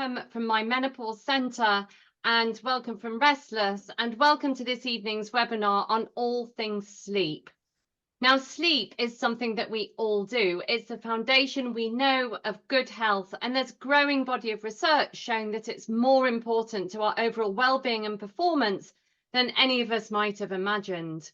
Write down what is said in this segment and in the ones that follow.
welcome from my Menopause Centre, and welcome from Restless, and welcome to this evening's webinar on all things sleep. Now, sleep is something that we all do. It's the foundation we know of good health, and there's a growing body of research showing that it's more important to our overall well-being and performance than any of us might have imagined.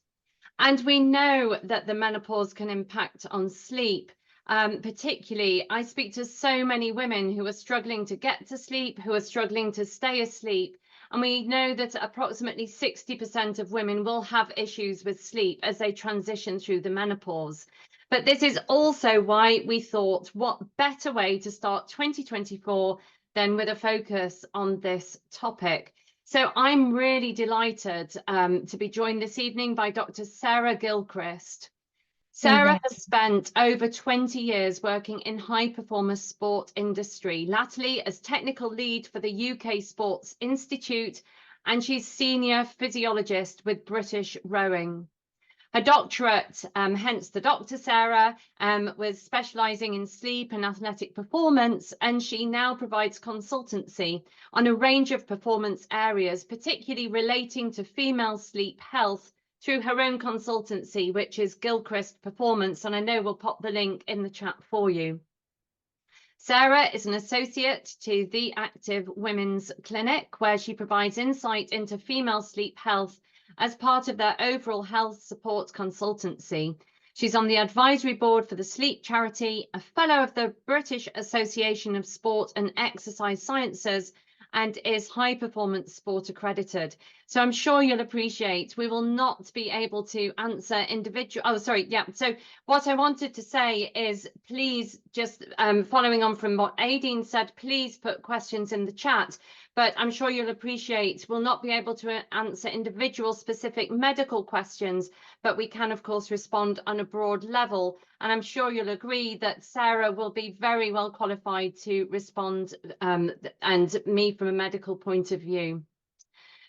And we know that the menopause can impact on sleep. Particularly, I speak to so many women who are struggling to get to sleep, who are struggling to stay asleep. And we know that approximately 60% of women will have issues with sleep as they transition through the menopause. But this is also why we thought, what better way to start 2024 than with a focus on this topic. So I'm really delighted to be joined this evening by Dr. Sarah Gilchrist. Sarah has spent over 20 years working in high performance sport industry, latterly as technical lead for the UK Sports Institute, and she's senior physiologist with British Rowing. Her doctorate, hence the Dr. Sarah, was specialising in sleep and athletic performance, and she now provides consultancy on a range of performance areas, particularly relating to female sleep health, through her own consultancy, which is Gilchrist Performance, and I know we'll pop the link in the chat for you. Sarah is an associate to the Active Women's Clinic, where she provides insight into female sleep health as part of their overall health support consultancy. She's on the advisory board for the Sleep Charity, a fellow of the British Association of Sport and Exercise Sciences, and is high performance sport accredited. So I'm sure you'll appreciate we will not be able to answer individual. So what I wanted to say is, please just following on from what Aideen said, please put questions in the chat. But I'm sure you'll appreciate we'll not be able to answer individual specific medical questions, but we can, of course, respond on a broad level. And I'm sure you'll agree that Sarah will be very well qualified to respond, and me from a medical point of view.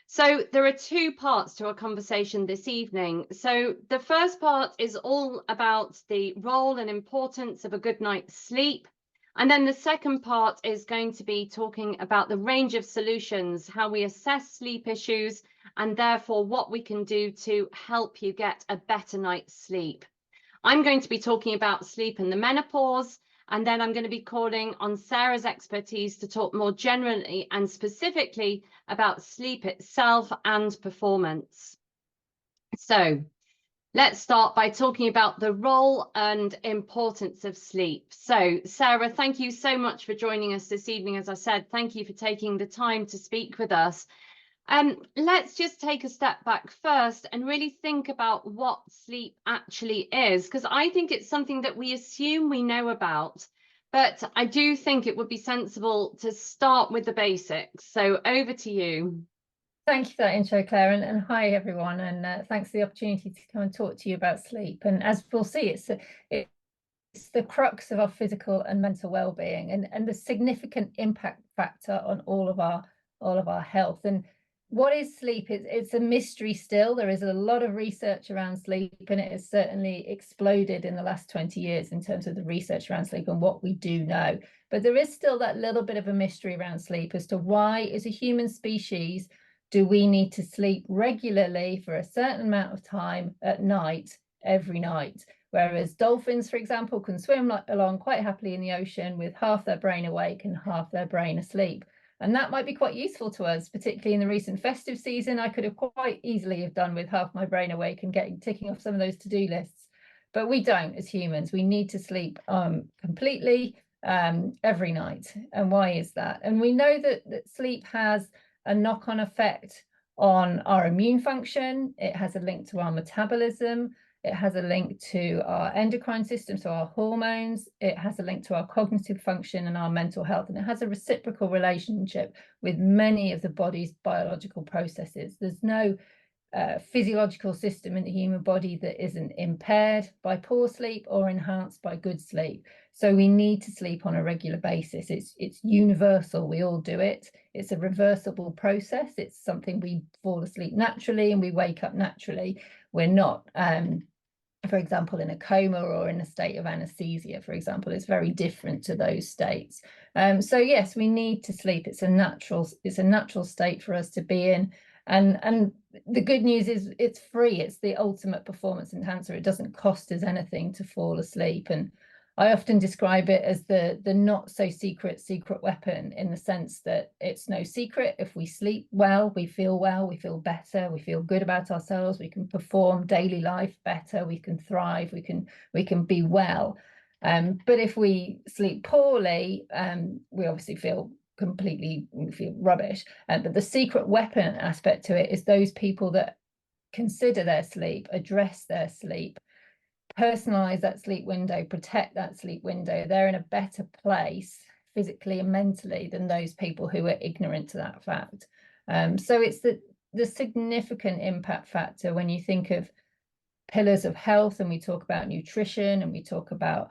So there are two parts to our conversation this evening. So the first part is all about the role and importance of a good night's sleep. And then the second part is going to be talking about the range of solutions, how we assess sleep issues, and therefore what we can do to help you get a better night's sleep. I'm going to be talking about sleep and the menopause, and then I'm going to be calling on Sarah's expertise to talk more generally and specifically about sleep itself and performance. So let's start by talking about the role and importance of sleep. So, Sarah, thank you so much for joining us this evening. As I said, thank you for taking the time to speak with us. Let's just take a step back first and really think about what sleep actually is, because I think it's something that we assume we know about, but I do think it would be sensible to start with the basics. So over to you. Thank you for that intro, Claire, and hi everyone, and thanks for the opportunity to come and talk to you about sleep. And as we'll see, it's the crux of our physical and mental well-being, and the significant impact factor on all of our health. And what is sleep? It's a mystery still. There is a lot of research around sleep, and it has certainly exploded in the last 20 years in terms of the research around sleep and what we do know. But there is still that little bit of a mystery around sleep as to why, as a human species, do we need to sleep regularly for a certain amount of time at night, every night? Whereas dolphins, for example, can swim along quite happily in the ocean with half their brain awake and half their brain asleep. And that might be quite useful to us, particularly in the recent festive season. I could have quite easily have done with half my brain awake and ticking off some of those to-do lists. But we don't as humans. We need to sleep completely every night. And why is that? And we know that sleep has a knock-on effect on our immune function. It has a link to our metabolism. It has a link to our endocrine system, so our hormones. It has a link to our cognitive function and our mental health. And it has a reciprocal relationship with many of the body's biological processes. There's no physiological system in the human body that isn't impaired by poor sleep or enhanced by good sleep. So we need to sleep on a regular basis. It's universal. We all do it. It's a reversible process. It's something we fall asleep naturally and we wake up naturally. We're not for example, in a coma or in a state of anesthesia, for example, is very different to those states. So yes, we need to sleep. It's a natural state for us to be in. And the good news is it's free. It's the ultimate performance enhancer. It doesn't cost us anything to fall asleep. And I often describe it as the not so secret weapon, in the sense that it's no secret. If we sleep well, we feel better, we feel good about ourselves, we can perform daily life better, we can thrive, we can be well. But if we sleep poorly, we obviously feel rubbish. But the secret weapon aspect to it is those people that consider their sleep, address their sleep, personalize that sleep window, protect that sleep window. They're in a better place physically and mentally than those people who are ignorant to that fact. So it's the significant impact factor when you think of pillars of health, and we talk about nutrition, and we talk about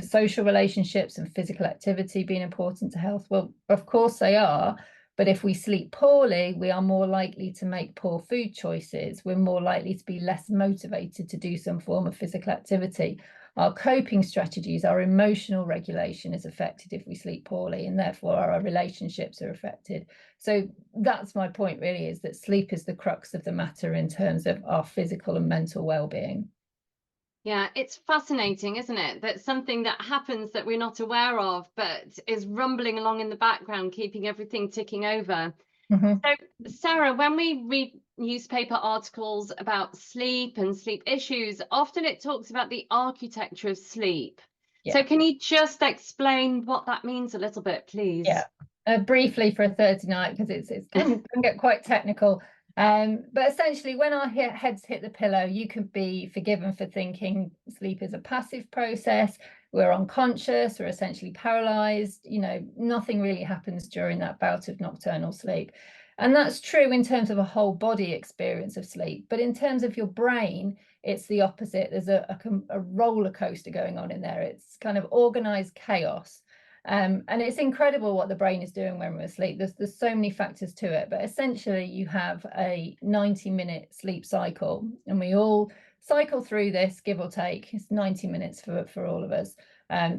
social relationships and physical activity being important to health. Well, of course they are. But if we sleep poorly, we are more likely to make poor food choices. We're more likely to be less motivated to do some form of physical activity. Our coping strategies, our emotional regulation is affected if we sleep poorly, and therefore our relationships are affected. So that's my point, really, is that sleep is the crux of the matter in terms of our physical and mental well-being. Yeah, it's fascinating, isn't it? That something that happens that we're not aware of, but is rumbling along in the background, keeping everything ticking over. So, Sarah, when we read newspaper articles about sleep and sleep issues, often it talks about the architecture of sleep. Yeah. So can you just explain what that means a little bit, please? Yeah, briefly for a Thursday night, because it can get quite technical. But essentially, when our heads hit the pillow, you can be forgiven for thinking sleep is a passive process. We're unconscious, we're essentially paralyzed. Nothing really happens during that bout of nocturnal sleep. And that's true in terms of a whole body experience of sleep. But in terms of your brain, it's the opposite. There's a roller coaster going on in there. It's kind of organized chaos. And it's incredible what the brain is doing when we're asleep. There's so many factors to it, but essentially you have a 90-minute sleep cycle, and we all cycle through this, give or take. It's 90 minutes for all of us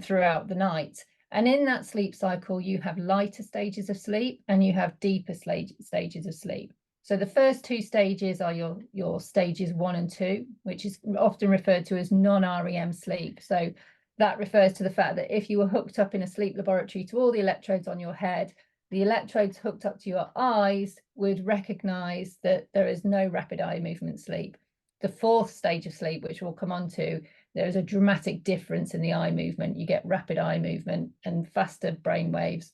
throughout the night. And in that sleep cycle, you have lighter stages of sleep and you have deeper stages of sleep. So the first two stages are your stages 1 and 2, which is often referred to as non-REM sleep. So that refers to the fact that if you were hooked up in a sleep laboratory to all the electrodes on your head, the electrodes hooked up to your eyes would recognize that there is no rapid eye movement sleep. The fourth stage of sleep, which we'll come on to, there is a dramatic difference in the eye movement. You get rapid eye movement and faster brain waves,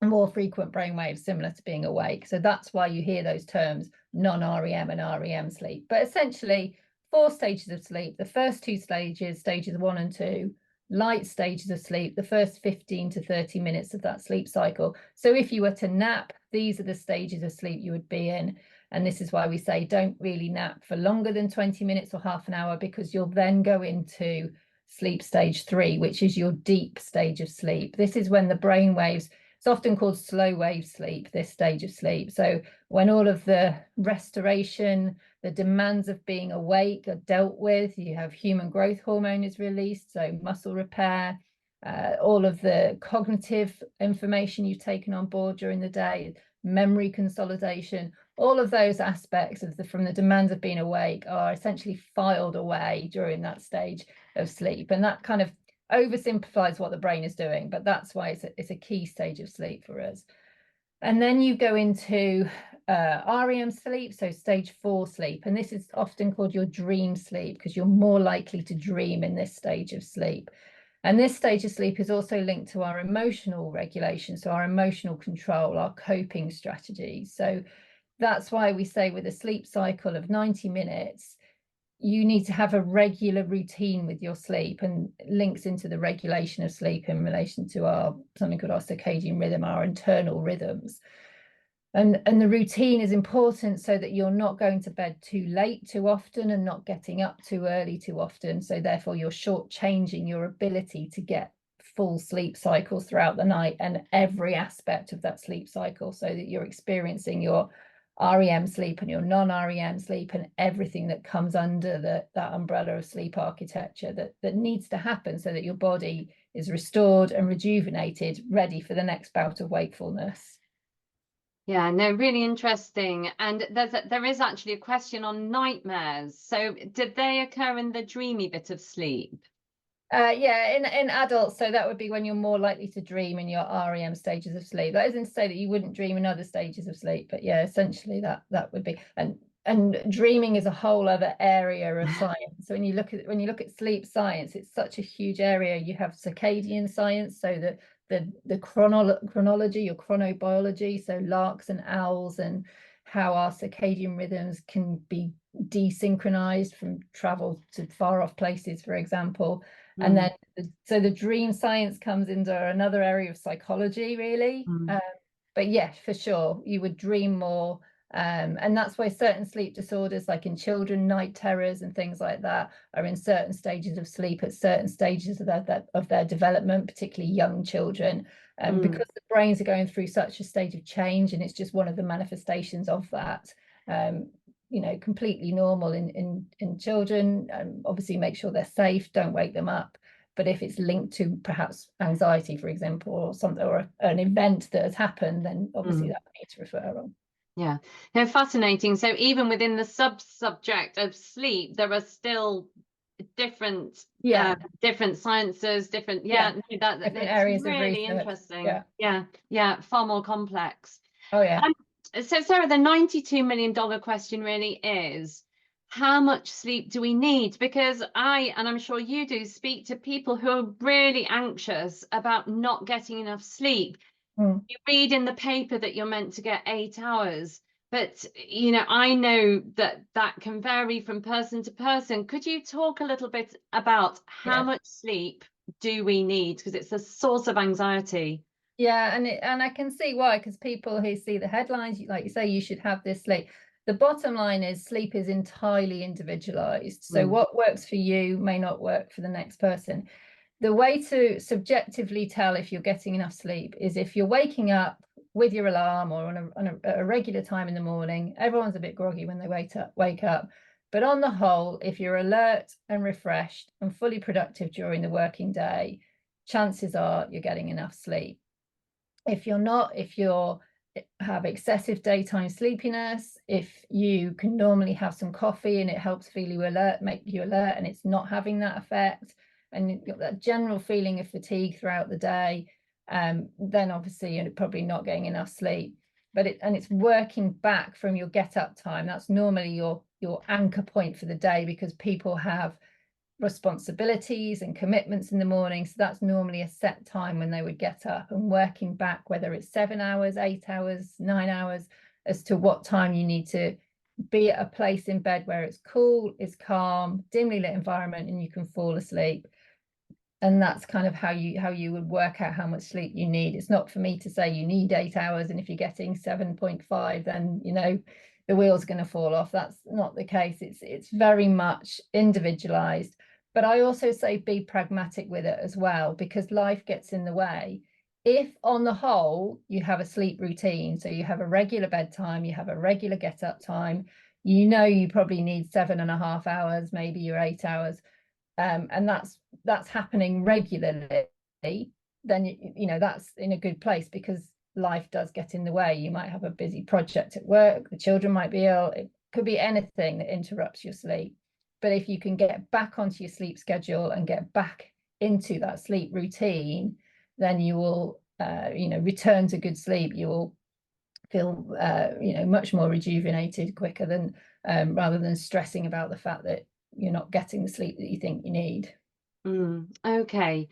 more frequent brain waves, similar to being awake. So that's why you hear those terms non-REM and REM sleep. But essentially, 4 stages of sleep. The first 2 stages, stages 1 and 2, light stages of sleep, the first 15 to 30 minutes of that sleep cycle. So if you were to nap, these are the stages of sleep you would be in. And this is why we say don't really nap for longer than 20 minutes or half an hour, because you'll then go into sleep stage 3, which is your deep stage of sleep. This is when the brain waves, it's often called slow wave sleep, this stage of sleep. So when all of the restoration, the demands of being awake are dealt with, you have human growth hormone is released, so muscle repair, all of the cognitive information you've taken on board during the day, memory consolidation, all of those aspects from the demands of being awake are essentially filed away during that stage of sleep. And that kind of oversimplifies what the brain is doing, but that's why it's a key stage of sleep for us. And then you go into REM sleep, so stage 4 sleep, and this is often called your dream sleep because you're more likely to dream in this stage of sleep. And this stage of sleep is also linked to our emotional regulation, so our emotional control, our coping strategies. So that's why we say with a sleep cycle of 90 minutes, you need to have a regular routine with your sleep, and links into the regulation of sleep in relation to something called our circadian rhythm, our internal rhythms. And the routine is important so that you're not going to bed too late too often and not getting up too early too often. So therefore you're shortchanging your ability to get full sleep cycles throughout the night and every aspect of that sleep cycle, so that you're experiencing your REM sleep and your non-REM sleep and everything that comes under that umbrella of sleep architecture that needs to happen so that your body is restored and rejuvenated, ready for the next bout of wakefulness. Yeah, no, really interesting. And there is actually a question on nightmares. So did they occur in the dreamy bit of sleep? Yeah, in adults, so that would be when you're more likely to dream in your REM stages of sleep. That isn't to say that you wouldn't dream in other stages of sleep, but yeah, essentially that would be. And dreaming is a whole other area of science. So when you look at sleep science, it's such a huge area. You have circadian science, so the chronology or chronobiology, so larks and owls, and how our circadian rhythms can be desynchronized from travel to far off places, for example. And then so the dream science comes into another area of psychology, really. But yeah, for sure, you would dream more. And that's why certain sleep disorders, like in children, night terrors and things like that, are in certain stages of sleep at certain stages of their development, particularly young children, because the brains are going through such a stage of change, and it's just one of the manifestations of that. You know, completely normal in children. Obviously make sure they're safe, don't wake them up. But if it's linked to perhaps anxiety, for example, or something, or an event that has happened, then obviously that needs referral. Yeah, no, fascinating. So even within the subject of sleep, there are still different different sciences, different different it's areas of really research. interesting. Yeah, far more complex. Oh yeah. So Sarah, the $92 million question really is, how much sleep do we need? Because and I'm sure you do, speak to people who are really anxious about not getting enough sleep. You read in the paper that you're meant to get 8 hours, but you know, I know that can vary from person to person. Could you talk a little bit about how much sleep do we need? Because it's a source of anxiety. Yeah, and I can see why, because people who see the headlines, like you say, you should have this sleep. The bottom line is sleep is entirely individualized. So what works for you may not work for the next person. The way to subjectively tell if you're getting enough sleep is if you're waking up with your alarm or on a regular time in the morning. Everyone's a bit groggy when they wake up. But on the whole, if you're alert and refreshed and fully productive during the working day, chances are you're getting enough sleep. If you're not, if you have excessive daytime sleepiness, if you can normally have some coffee and it helps feel you alert, make you alert, and it's not having that effect, and you've got that general feeling of fatigue throughout the day, then obviously you're probably not getting enough sleep. But it's working back from your get up time. That's normally your anchor point for the day, because people have responsibilities and commitments in the morning. So that's normally a set time when they would get up, and working back, whether it's 7 hours, 8 hours, 9 hours, as to what time you need to be at a place in bed where it's cool, it's calm, dimly lit environment, and you can fall asleep. And that's kind of how you would work out how much sleep you need. It's not for me to say you need 8 hours, and if you're getting 7.5, then you know the wheel's going to fall off. That's not the case. It's very much individualized. But I also say be pragmatic with it as well, because life gets in the way. If on the whole you have a sleep routine, so you have a regular bedtime, you have a regular get up time, you know you probably need 7.5 hours, maybe your 8 hours, and that's happening regularly, then you know that's in a good place, because life does get in the way. You might have a busy project at work, the children might be ill, it could be anything that interrupts your sleep. But if you can get back onto your sleep schedule and get back into that sleep routine, then you will you know, return to good sleep. You will feel you know, much more rejuvenated quicker than rather than stressing about the fact that you're not getting the sleep that you think you need. Okay.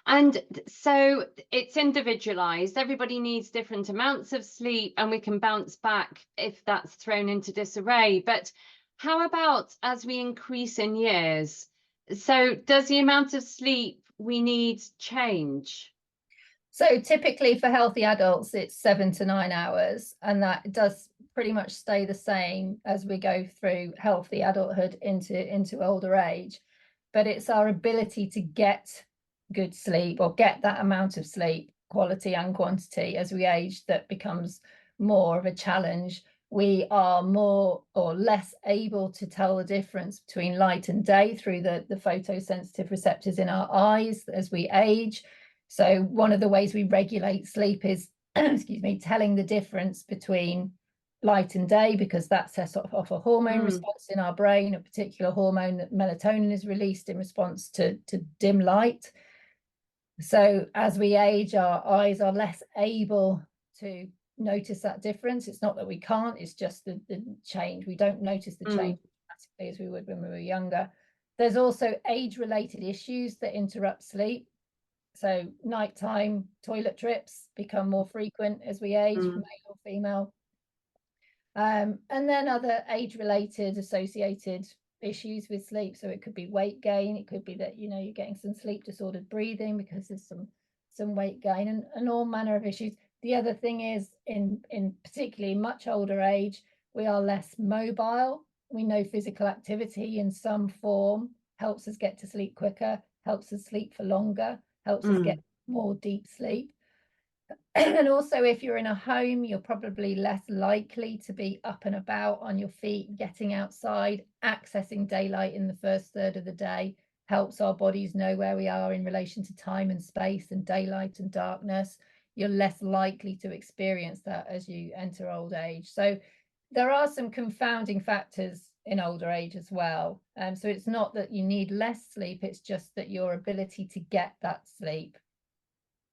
And so it's individualized. Everybody needs different amounts of sleep, and we can bounce back if that's thrown into disarray. But how about as we increase in years? So does the amount of sleep we need change? So typically for healthy adults, it's 7 to 9 hours, and that does pretty much stay the same as we go through healthy adulthood into older age. But it's our ability to get good sleep, or get that amount of sleep, quality and quantity, as we age, that becomes more of a challenge. We are more or less able to tell the difference between light and day through the photosensitive receptors in our eyes as we age. So one of the ways we regulate sleep is, excuse me, telling the difference between light and day, because that sets off a hormone response in our brain, a particular hormone, that melatonin is released in response to dim light. So as we age, our eyes are less able to notice that difference. It's not that we can't, it's just the change. We don't notice the change dramatically as we would when we were younger. There's also age-related issues that interrupt sleep. So nighttime toilet trips become more frequent as we age, male or female. And then other age-related associated issues with sleep. So it could be weight gain. It could be that, you know, you're getting some sleep disordered breathing because there's some weight gain, and all manner of issues. The other thing is, in particularly much older age, we are less mobile. We know physical activity in some form helps us get to sleep quicker, helps us sleep for longer, helps us get more deep sleep. And also, if you're in a home, you're probably less likely to be up and about on your feet, getting outside. Accessing daylight in the first third of the day helps our bodies know where we are in relation to time and space and daylight and darkness. You're less likely to experience that as you enter old age. So there are some confounding factors in older age as well. So it's not that you need less sleep, it's just that your ability to get that sleep,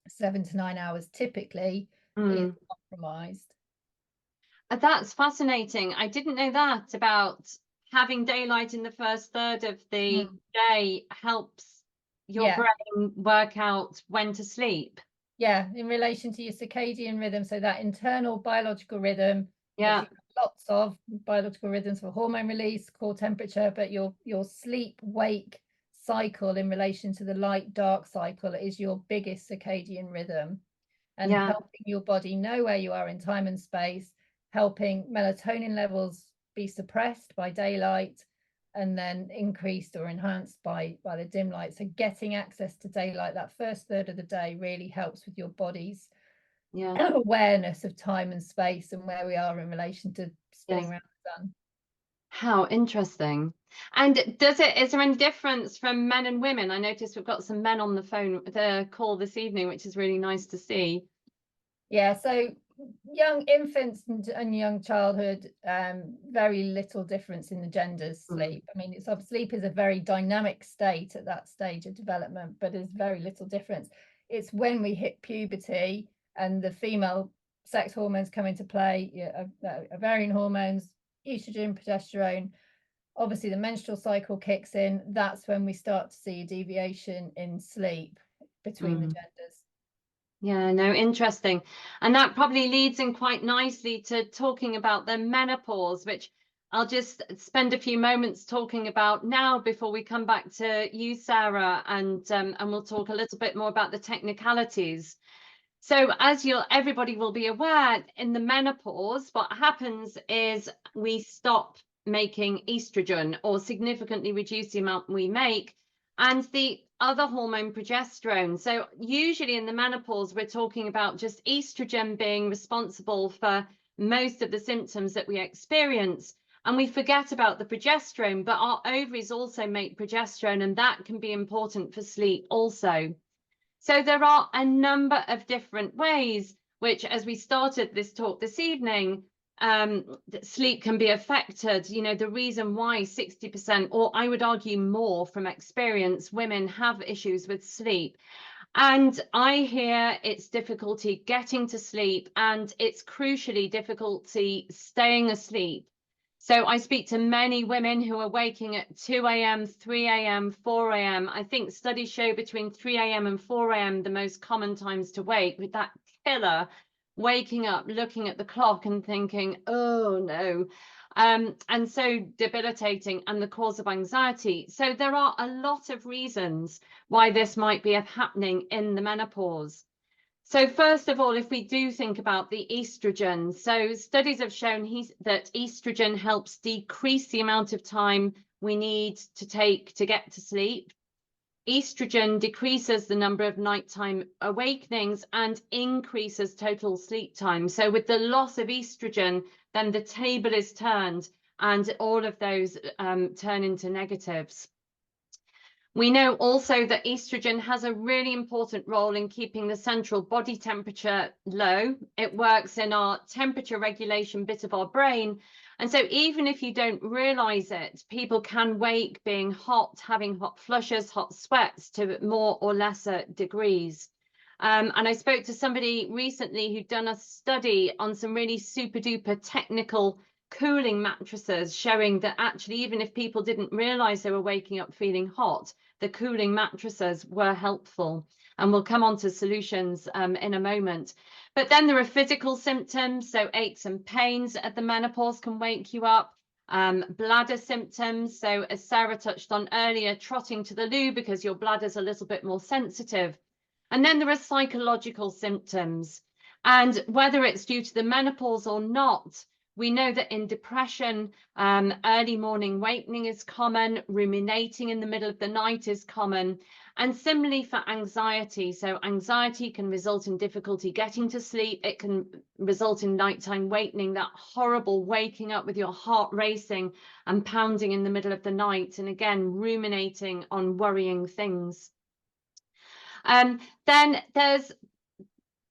7 to 9 hours typically, is compromised. That's fascinating. I didn't know that about having daylight in the first third of the day helps your brain work out when to sleep. Yeah, in relation to your circadian rhythm, so that internal biological rhythm, lots of biological rhythms for hormone release, core temperature, but your sleep wake cycle in relation to the light dark cycle is your biggest circadian rhythm, and helping your body know where you are in time and space, helping melatonin levels be suppressed by daylight and then increased or enhanced by the dim light. So getting access to daylight that first third of the day really helps with your body's awareness of time and space and where we are in relation to spinning around the sun. How interesting. And is there any difference from men and women? I noticed we've got some men on the call this evening, which is really nice to see. Yeah, so young infants and young childhood, very little difference in the genders' sleep. I mean, sleep is a very dynamic state at that stage of development, but there's very little difference. It's when we hit puberty and the female sex hormones come into play, ovarian hormones, estrogen, progesterone, obviously the menstrual cycle kicks in. That's when we start to see a deviation in sleep between the genders. Yeah, no, interesting. And that probably leads in quite nicely to talking about the menopause, which I'll just spend a few moments talking about now before we come back to you, Sarah, and we'll talk a little bit more about the technicalities. So as everybody will be aware, in the menopause, what happens is we stop making estrogen or significantly reduce the amount we make, and the other hormone, progesterone. So usually in the menopause, we're talking about just estrogen being responsible for most of the symptoms that we experience. And we forget about the progesterone, but our ovaries also make progesterone, and that can be important for sleep also. So there are a number of different ways which, as we started this talk this evening, sleep can be affected. You know, the reason why 60%, or I would argue more from experience, women have issues with sleep. And I hear it's difficulty getting to sleep, and it's crucially difficulty staying asleep. So I speak to many women who are waking at 2 a.m., 3 a.m., 4 a.m. I think studies show between 3 a.m. and 4 a.m. the most common times to wake, with that killer waking up, looking at the clock and thinking, oh no. And so debilitating, and the cause of anxiety. So there are a lot of reasons why this might be happening in the menopause. So first of all, if we do think about the estrogen, so studies have shown that estrogen helps decrease the amount of time we need to take to get to sleep. estrogen decreases the number of nighttime awakenings and increases total sleep time. So with the loss of estrogen, then the table is turned and all of those turn into negatives. We know also that estrogen has a really important role in keeping the central body temperature low. It works in our temperature regulation bit of our brain. And so even if you don't realize it, people can wake being hot, having hot flushes, hot sweats to more or lesser degrees. And I spoke to somebody recently who'd done a study on some really super duper technical cooling mattresses, showing that actually, even if people didn't realize they were waking up feeling hot, the cooling mattresses were helpful. And we'll come on to solutions in a moment. But then there are physical symptoms. So aches and pains at the menopause can wake you up. Bladder symptoms. So as Sarah touched on earlier, trotting to the loo because your bladder's a little bit more sensitive. And then there are psychological symptoms. And whether it's due to the menopause or not, we know that in depression, early morning awakening is common, ruminating in the middle of the night is common, and similarly for anxiety. So anxiety can result in difficulty getting to sleep. It can result in nighttime awakening, that horrible waking up with your heart racing and pounding in the middle of the night, and again, ruminating on worrying things. Then there's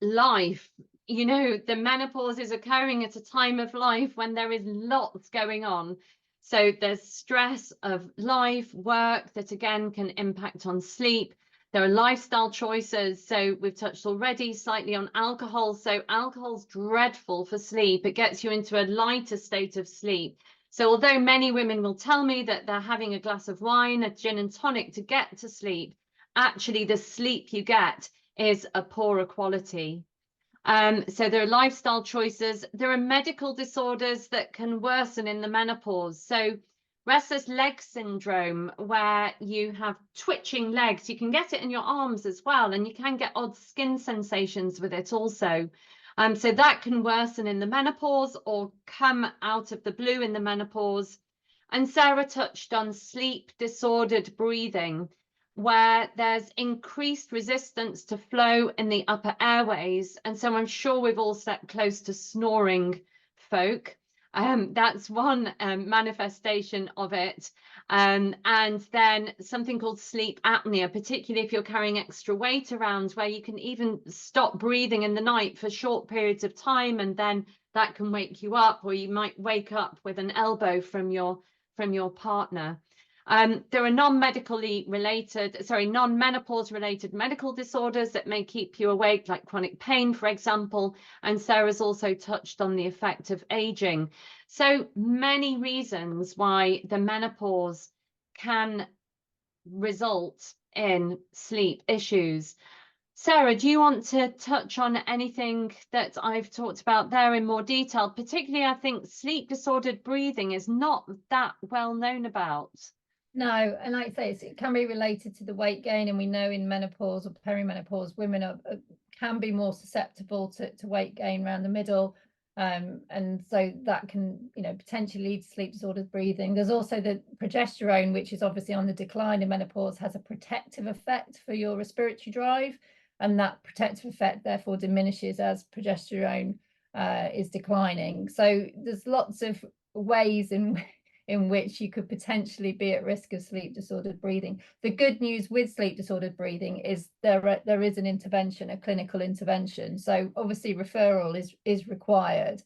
life. You know, the menopause is occurring at a time of life when there is lots going on. So there's stress of life, work that again can impact on sleep. There are lifestyle choices. So we've touched already slightly on alcohol. So alcohol's dreadful for sleep. It gets you into a lighter state of sleep. So although many women will tell me that they're having a glass of wine, a gin and tonic to get to sleep, actually the sleep you get is a poorer quality. So there are lifestyle choices. There are medical disorders that can worsen in the menopause. So restless leg syndrome, where you have twitching legs. You can get it in your arms as well, and you can get odd skin sensations with it also. So that can worsen in the menopause or come out of the blue in the menopause. And Sarah touched on sleep disordered breathing, where there's increased resistance to flow in the upper airways. And so I'm sure we've all slept close to snoring folk. That's one manifestation of it. And then something called sleep apnea, particularly if you're carrying extra weight around, where you can even stop breathing in the night for short periods of time, and then that can wake you up, or you might wake up with an elbow from your partner. There are non-menopause related medical disorders that may keep you awake, like chronic pain, for example. And Sarah's also touched on the effect of aging. So many reasons why the menopause can result in sleep issues. Sarah, do you want to touch on anything that I've talked about there in more detail? Particularly, I think sleep disordered breathing is not that well known about. No, and like I say, it can be related to the weight gain, and we know in menopause or perimenopause, women can be more susceptible to weight gain around the middle, and so that can, potentially lead to sleep disordered breathing. There's also the progesterone, which is obviously on the decline in menopause, has a protective effect for your respiratory drive, and that protective effect therefore diminishes as progesterone is declining. So there's lots of ways in which you could potentially be at risk of sleep disordered breathing. The good news with sleep disordered breathing is there is an intervention, a clinical intervention. So obviously referral is required,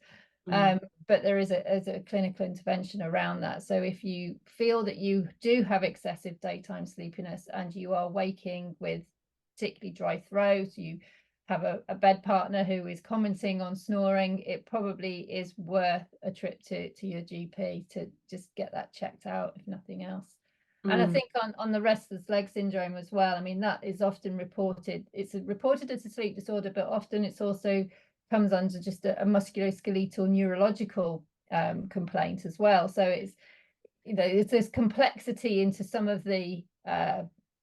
but there is a clinical intervention around that. So if you feel that you do have excessive daytime sleepiness and you are waking with particularly dry throat, you have a bed partner who is commenting on snoring, it probably is worth a trip to your GP to just get that checked out, if nothing else. And I think on the restless leg syndrome as well, I mean, that is often reported. It's reported as a sleep disorder, but often it's also comes under just a musculoskeletal neurological complaint as well. So it's, it's this complexity into some of the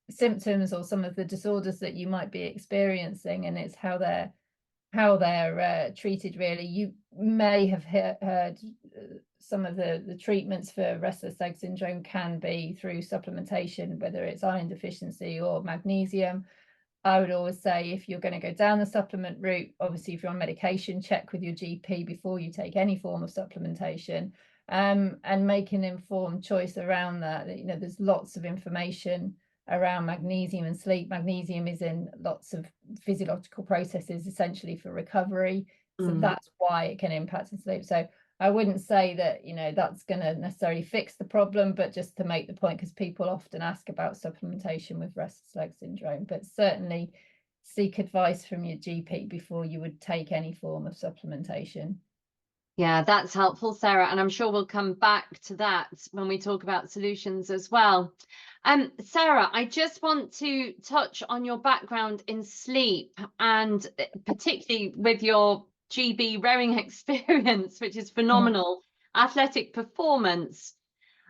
symptoms or some of the disorders that you might be experiencing, and it's how they're treated really. You may have heard some of the treatments for restless leg syndrome can be through supplementation, whether it's iron deficiency or magnesium. I would always say, if you're going to go down the supplement route, obviously if you're on medication, check with your GP before you take any form of supplementation, and make an informed choice around that. You know, there's lots of information around magnesium and sleep. Magnesium is in lots of physiological processes essentially for recovery, so that's why it can impact on sleep. So I wouldn't say that, you know, that's going to necessarily fix the problem, but just to make the point, because people often ask about supplementation with restless leg syndrome, but certainly seek advice from your GP before you would take any form of supplementation. Yeah, that's helpful, Sarah, and I'm sure we'll come back to that when we talk about solutions as well. Sarah, I just want to touch on your background in sleep, and particularly with your GB rowing experience, which is phenomenal, athletic performance.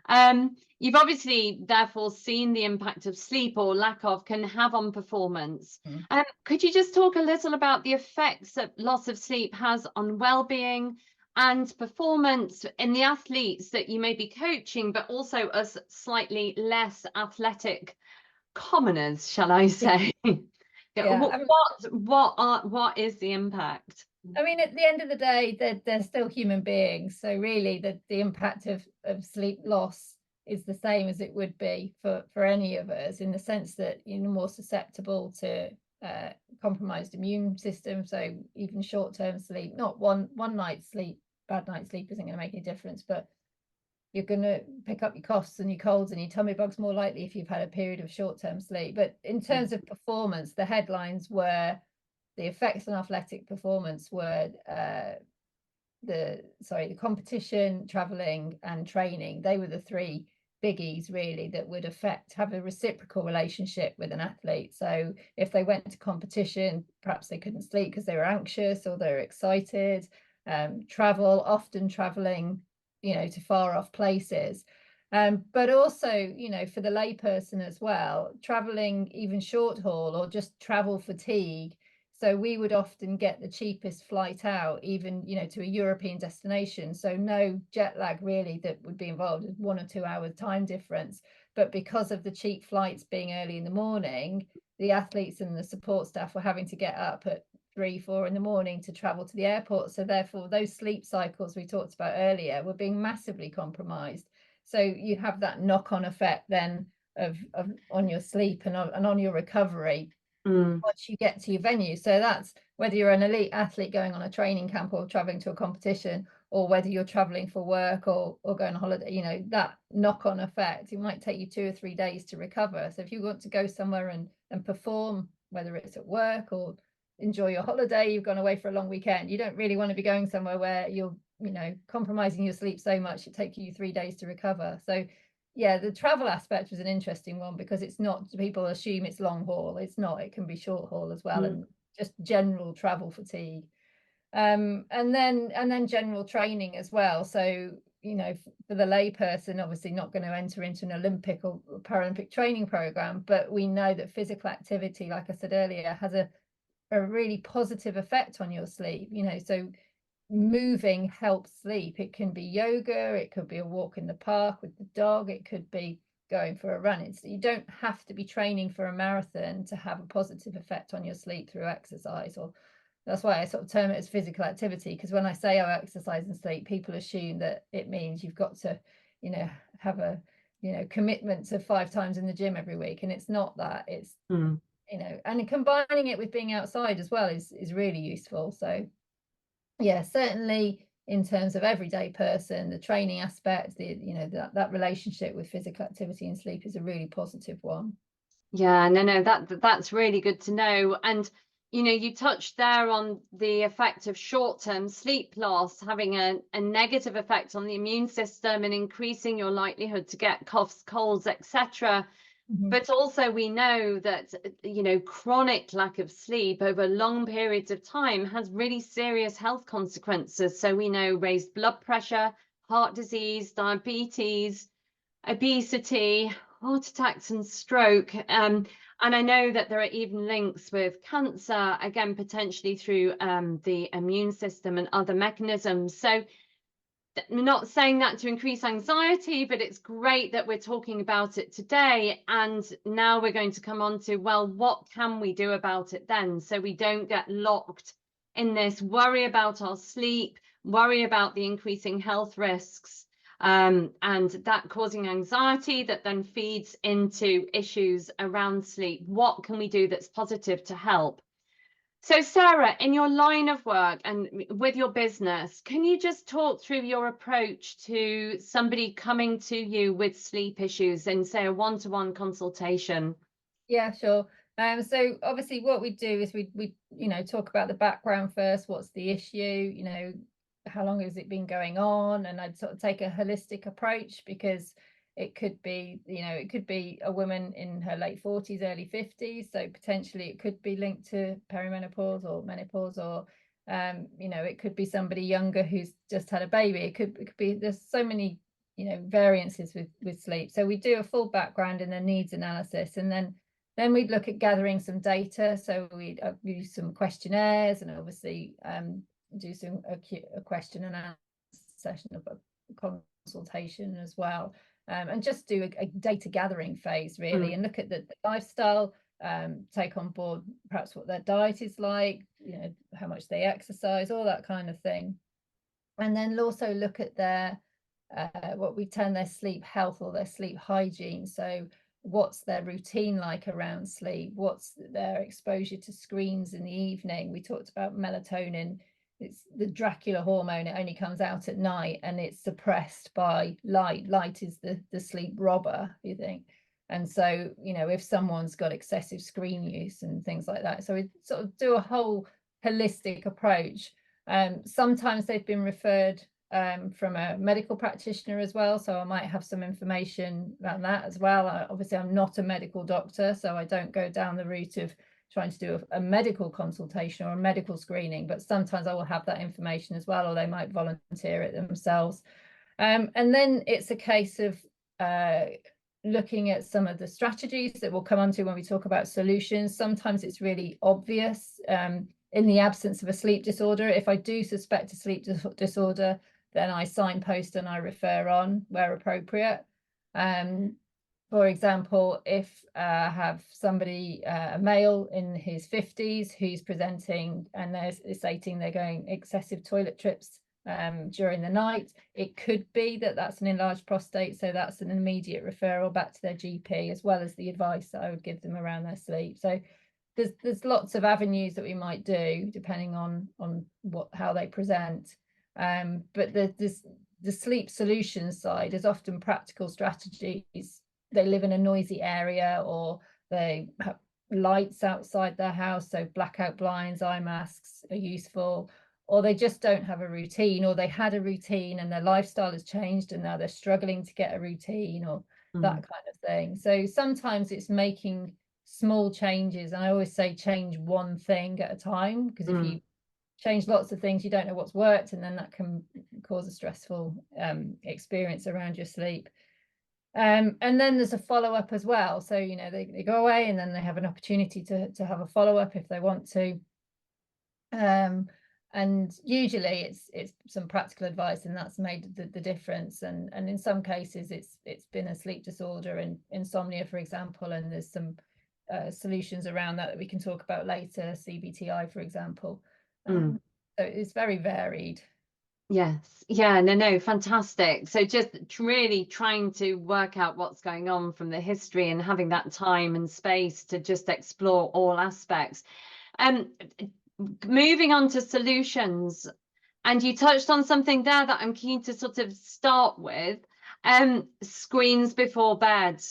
You've obviously therefore seen the impact of sleep, or lack of, can have on performance. Could you just talk a little about the effects that loss of sleep has on well-being and performance in the athletes that you may be coaching, but also as slightly less athletic commoners, shall I say? Yeah. What is the impact? I mean, at the end of the day, they're still human beings. So really the impact of sleep loss is the same as it would be for any of us, in the sense that you're more susceptible to compromised immune system. So even short-term sleep, not one night's sleep, bad night's sleep isn't going to make any difference, but you're going to pick up your coughs and your colds and your tummy bugs more likely if you've had a period of short-term sleep. But in terms of performance, the headlines were the effects on athletic performance were the competition, traveling and training. They were the three biggies really that would have a reciprocal relationship with an athlete. So if they went to competition, perhaps they couldn't sleep because they were anxious or they were excited. Often traveling, you know, to far off places. But also, you know, for the layperson as well, traveling even short haul or just travel fatigue. So we would often get the cheapest flight out, even, you know, to a European destination. So no jet lag really that would be involved, 1 or 2 hours time difference. But because of the cheap flights being early in the morning, the athletes and the support staff were having to get up at 3, 4 in the morning to travel to the airport. So therefore, those sleep cycles we talked about earlier were being massively compromised. So you have that knock-on effect then of on your sleep and on your recovery once you get to your venue. So that's whether you're an elite athlete going on a training camp or traveling to a competition, or whether you're traveling for work or going on holiday, you know, that knock-on effect, it might take you 2 or 3 days to recover. So if you want to go somewhere and perform, whether it's at work or enjoy your holiday, you've gone away for a long weekend, you don't really want to be going somewhere where you're, you know, compromising your sleep so much it takes you 3 days to recover. So yeah, the travel aspect was an interesting one, because it's not, people assume it's long haul. It's not, it can be short haul as well, and just general travel fatigue. And then general training as well. So, you know, for the layperson, obviously not going to enter into an Olympic or Paralympic training program, but we know that physical activity, like I said earlier, has a really positive effect on your sleep. You know, so moving helps sleep. It can be yoga, it could be a walk in the park with the dog, it could be going for a run. You don't have to be training for a marathon to have a positive effect on your sleep through exercise. Or that's why I sort of term it as physical activity, because when I say exercise and sleep, people assume that it means you've got to, you know, have a, you know, commitment to 5 times in the gym every week, and it's not that. It's you know, and combining it with being outside as well is really useful. So yeah, certainly in terms of everyday person, the training aspect, you know, that relationship with physical activity and sleep is a really positive one. Yeah, no, that's really good to know. And you know, you touched there on the effect of short-term sleep loss having a negative effect on the immune system and increasing your likelihood to get coughs, colds, etc. But also we know that, you know, chronic lack of sleep over long periods of time has really serious health consequences. So we know raised blood pressure, heart disease, diabetes, obesity, heart attacks and stroke. And I know that there are even links with cancer, again, potentially through the immune system and other mechanisms. So we're not saying that to increase anxiety, but it's great that we're talking about it today. And now we're going to come on to, well, what can we do about it then? So we don't get locked in this worry about our sleep, worry about the increasing health risks, and that causing anxiety that then feeds into issues around sleep. What can we do that's positive to help? So Sarah, in your line of work and with your business, can you just talk through your approach to somebody coming to you with sleep issues in, say, a one-to-one consultation? Yeah, sure. So obviously what we do is we talk about the background first. What's the issue? How long has it been going on? And I'd sort of take a holistic approach, because it could be, it could be a woman in her late 40s, early 50s. So potentially it could be linked to perimenopause or menopause, or it could be somebody younger who's just had a baby. It could be, there's so many variances with sleep. So we do a full background and a needs analysis, and then we'd look at gathering some data. So we'd use some questionnaires, and obviously do a question and answer session of a consultation as well, and just do a data gathering phase really, and look at the lifestyle, take on board perhaps what their diet is like, how much they exercise, all that kind of thing. And then also look at their what we term their sleep health or their sleep hygiene. So what's their routine like around sleep? What's their exposure to screens in the evening? We talked about melatonin. It's the Dracula hormone. It only comes out at night, and it's suppressed by light. Light is the sleep robber, you think. And so, if someone's got excessive screen use and things like that. So we sort of do a whole holistic approach. Sometimes they've been referred from a medical practitioner as well, so I might have some information about that as well. Obviously I'm not a medical doctor, so I don't go down the route of trying to do a medical consultation or a medical screening, but sometimes I will have that information as well, or they might volunteer it themselves. And then it's a case of looking at some of the strategies that we'll come on to when we talk about solutions. Sometimes it's really obvious in the absence of a sleep disorder. If I do suspect a sleep disorder, then I signpost and I refer on where appropriate. For example, if I have somebody, a male in his 50s, who's presenting and they're stating they're going excessive toilet trips during the night, it could be that that's an enlarged prostate. So that's an immediate referral back to their GP, as well as the advice that I would give them around their sleep. So there's lots of avenues that we might do depending on how they present. But the sleep solutions side is often practical strategies. They live in a noisy area, or they have lights outside their house, so blackout blinds, eye masks are useful, or they just don't have a routine, or they had a routine and their lifestyle has changed and now they're struggling to get a routine, or that kind of thing. So sometimes it's making small changes, and I always say change one thing at a time, because if you change lots of things, you don't know what's worked, and then that can cause a stressful experience around your sleep. And then there's a follow-up as well. So they go away, and then they have an opportunity to have a follow-up if they want to. And usually it's some practical advice, and that's made the difference. And in some cases it's been a sleep disorder and insomnia, for example, and there's some solutions around that we can talk about later, CBTI, for example. So it's very varied. Yes. Yeah, no, fantastic. So just really trying to work out what's going on from the history, and having that time and space to just explore all aspects. Moving on to solutions, and you touched on something there that I'm keen to sort of start with. Screens before bed,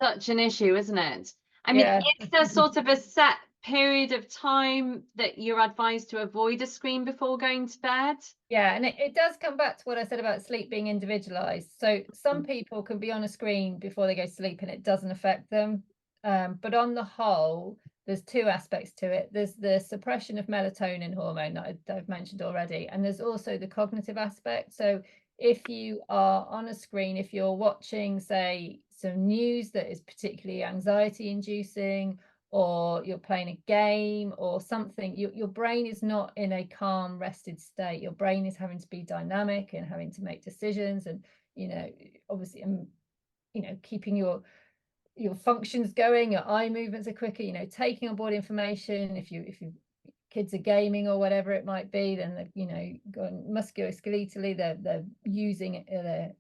such an issue, isn't it? I mean, is there sort of a set period of time that you're advised to avoid a screen before going to bed? Yeah, and it does come back to what I said about sleep being individualized. So some people can be on a screen before they go to sleep and it doesn't affect them. But on the whole, there's two aspects to it. There's the suppression of melatonin hormone that I've mentioned already, and there's also the cognitive aspect. So if you are on a screen, if you're watching, say, some news that is particularly anxiety inducing, or you're playing a game or something, your brain is not in a calm, rested state. Your brain is having to be dynamic and having to make decisions, and obviously, keeping your functions going. Your eye movements are quicker, taking on board information. If you kids are gaming or whatever it might be, then they're going musculoskeletally, they're using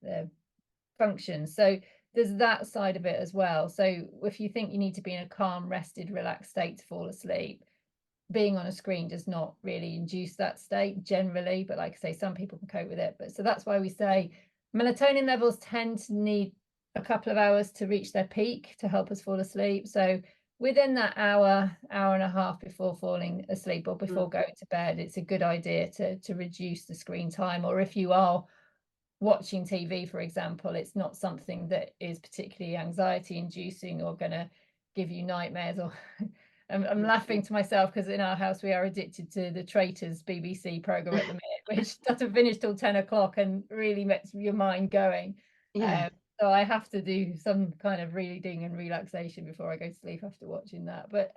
their functions. So there's that side of it as well. So if you think you need to be in a calm, rested, relaxed state to fall asleep, being on a screen does not really induce that state generally, but like I say, some people can cope with it. But so that's why we say melatonin levels tend to need a couple of hours to reach their peak to help us fall asleep. So within that hour and a half before falling asleep or before going to bed, it's a good idea to reduce the screen time. Or if you are watching TV, for example, it's not something that is particularly anxiety inducing or going to give you nightmares. Or I'm laughing to myself because in our house we are addicted to the Traitors BBC program at the minute, which doesn't finish till 10 o'clock and really makes your mind going. So I have to do some kind of reading and relaxation before I go to sleep after watching that. But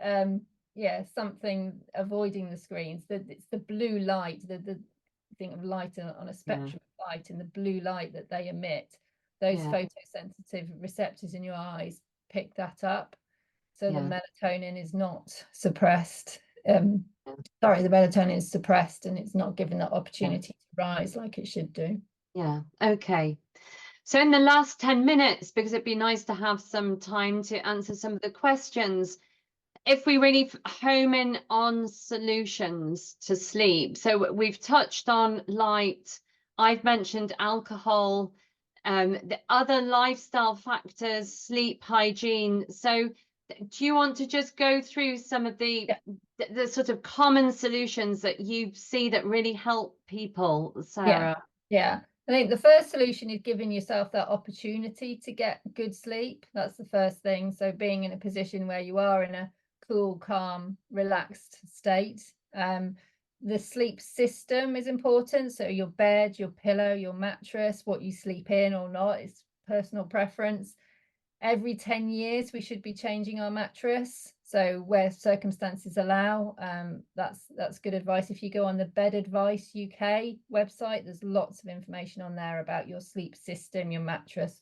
something, avoiding the screens. It's the blue light, the thing of light on a spectrum of light, and the blue light that they emit, those photosensitive receptors in your eyes pick that up. So the melatonin is not suppressed. The melatonin is suppressed, and it's not given that opportunity to rise like it should do. Okay. So in the last 10 minutes, because it'd be nice to have some time to answer some of the questions, if we really home in on solutions to sleep. So we've touched on light, I've mentioned alcohol, the other lifestyle factors, sleep hygiene. So do you want to just go through some of the sort of common solutions that you see that really help people, Sarah? Yeah. I think the first solution is giving yourself that opportunity to get good sleep. That's the first thing. So being in a position where you are in a cool, calm, relaxed state. The sleep system is important. So your bed, your pillow, your mattress, what you sleep in or not, is personal preference. Every 10 years, we should be changing our mattress. So where circumstances allow, that's good advice. If you go on the Bed Advice UK website, there's lots of information on there about your sleep system, your mattress.